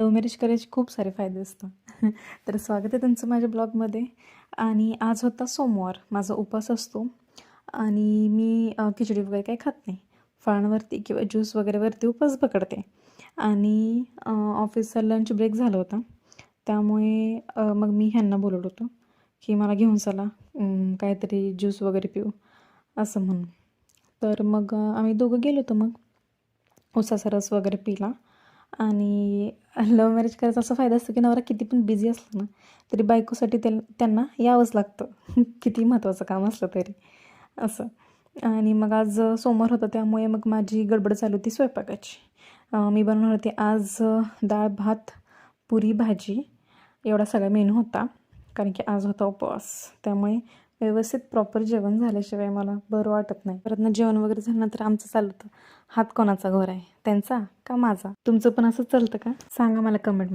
Love marriage करायचे खूप सारे फायदे असतात. तर स्वागत आहे तुमचं माझ्या ब्लॉगमध्ये. आणि आज होता सोमवार, माझा उपवास असतो आणि मी खिचडी वगैरे काही खात नाही. फळांवरती किंवा ज्यूस वगैरेवरती उपवास पकडते. आणि ऑफिसचा लंच ब्रेक झाला होता, त्यामुळे मग मी ह्यांना बोलवलं होतं की मला घेऊन चला, काहीतरी ज्यूस वगैरे पिऊ असं म्हणून. तर मग आम्ही दोघं गेलो होतो. मग उसाचा रस वगैरे पिला. आणि लव्ह मॅरेज करायचा असा फायदा असतो की नवरा किती पण बिझी असला ना, तरी बायकोसाठी त्यांना यावंच लागतं. किती महत्त्वाचं काम असलं तरी असं. आणि मग आज सोमवार होता, त्यामुळे मग माझी गडबड चालू होती स्वयंपाकाची. मी बनवणार होते आज डाळ भात पुरी भाजी, एवढा सगळा मेनू होता. कारण की आज होता उपवास, त्यामुळे व्यवस्थित प्रॉपर जेवण झाल्याशिवाय मला बरं वाटत नाही. परत ना जेवण वगैरे झाल्यानंतर आमचं चालतं, हात कोणाचा घोर आहे, त्यांचा का माझा? तुमचं पण असं चालतं का? सांगा मला कमेंट.